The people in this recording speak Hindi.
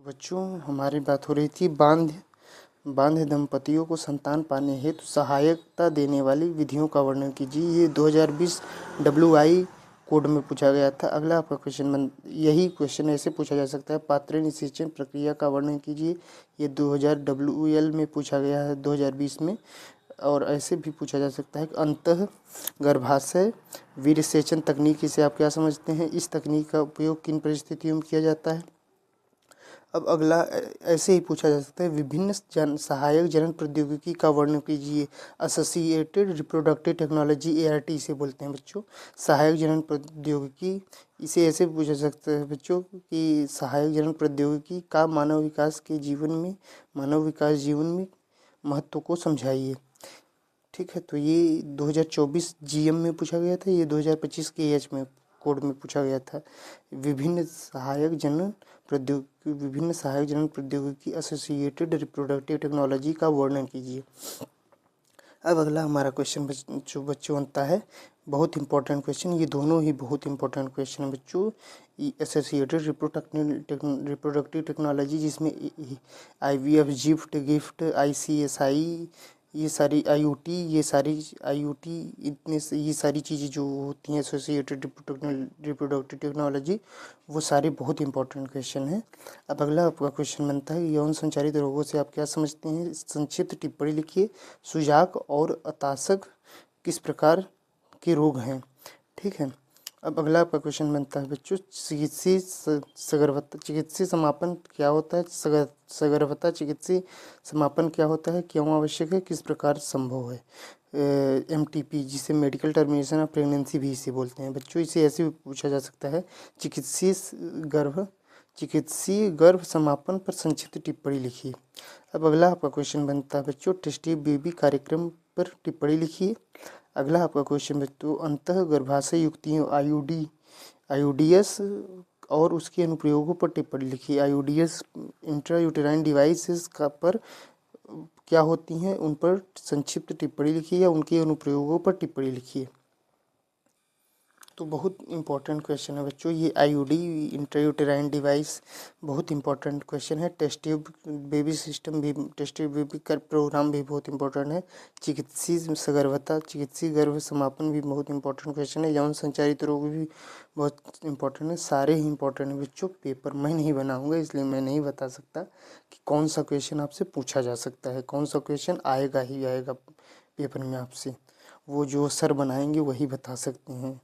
बच्चों, हमारी बात हो रही थी बांध दंपतियों को संतान पाने हेतु सहायता देने वाली विधियों का वर्णन कीजिए। ये 2020 WI कोड में पूछा गया था। अगला आपका क्वेश्चन यही क्वेश्चन ऐसे पूछा जा सकता है, पात्र निषेचन प्रक्रिया का वर्णन कीजिए। ये 2000 WL में पूछा गया है 2020 में। और ऐसे भी पूछा जा सकता है कि अंतः गर्भाशय वीर्यसेचन तकनीक, इसे आप क्या समझते हैं? इस तकनीक का उपयोग किन परिस्थितियों में किया जाता है? अब अगला ऐसे ही पूछा जा सकता है, विभिन्न सहायक जनन प्रौद्योगिकी का वर्णन कीजिए। एसोसिएटेड रिप्रोडक्टिव टेक्नोलॉजी, ART इसे बोलते हैं बच्चों। सहायक जनन प्रौद्योगिकी, इसे ऐसे पूछा जा सकता है बच्चों कि सहायक जनन प्रौद्योगिकी का मानव विकास जीवन में महत्व को समझाइए। ठीक है, तो ये 2024 GM में पूछा गया था, ये 2025 के एच में कोड में पूछा गया था। विभिन्न सहायक जनन प्रौद्योगिकी एसोसिएटेड रिप्रोडक्टिव टेक्नोलॉजी का वर्णन कीजिए। अब अगला हमारा क्वेश्चन बच्चों बनता है, बहुत इंपॉर्टेंट क्वेश्चन, ये दोनों ही बहुत इंपॉर्टेंट क्वेश्चन है बच्चों। एसोसिएटेड रिप्रोडक्टिव टेक्नोलॉजी, जिसमें IVF, गिफ्ट, ICSI, ये सारी IUT, ये सारी चीज़ें जो होती हैं एसोसिएटेड रिप्रोडक्टिव टेक्नोलॉजी, वो सारे बहुत इंपॉर्टेंट क्वेश्चन हैं। अब अगला आपका क्वेश्चन बनता है, यौन संचारित रोगों से आप क्या समझते हैं? संक्षिप्त टिप्पणी लिखिए। सुजाक और अताशक किस प्रकार के रोग हैं? ठीक है। अब अगला आपका क्वेश्चन बनता है बच्चों, चिकित्सीय समापन क्या होता है? सगर्भता चिकित्सीय समापन क्या होता है? क्यों आवश्यक है? किस प्रकार संभव है? MTP, जिसे मेडिकल टर्मिनेशन ऑफ प्रेगनेंसी भी इसे बोलते हैं बच्चों। इसे ऐसे भी पूछा जा सकता है, चिकित्सीय गर्भ समापन पर संक्षिप्त टिप्पणी लिखिए। अब अगला आपका क्वेश्चन बनता है बच्चों, टेस्टी बेबी कार्यक्रम पर टिप्पणी लिखिए। अगला आपका क्वेश्चन बच्चों, अंतः गर्भाशय युक्तियों IUDS और उसके अनुप्रयोगों पर टिप्पणी लिखिए। IUDS इंट्रायूटेराइन डिवाइसेस का पर क्या होती हैं, उन पर संक्षिप्त टिप्पणी लिखिए या उनके अनुप्रयोगों पर टिप्पणी लिखिए। तो बहुत इंपॉर्टेंट क्वेश्चन है बच्चों ये। IUD इंट्रायूटेराइन डिवाइस बहुत इंपॉर्टेंट क्वेश्चन है। टेस्ट ट्यूब बेबी सिस्टम भी, टेस्ट ट्यूब बेबी का प्रोग्राम भी बहुत इंपॉर्टेंट है। चिकित्सीय गर्भ समापन भी बहुत इंपॉर्टेंट क्वेश्चन है। यौन संचारित रोग भी बहुत इंपॉर्टेंट है। सारे ही इंपॉर्टेंट है बच्चों। पेपर मैं नहीं बनाऊंगा, इसलिए मैं नहीं बता सकता कि कौन सा क्वेश्चन आपसे पूछा जा सकता है, कौन सा क्वेश्चन आएगा ही आएगा पेपर में आपसे। वो जो सर बनाएंगे वही बता सकते हैं।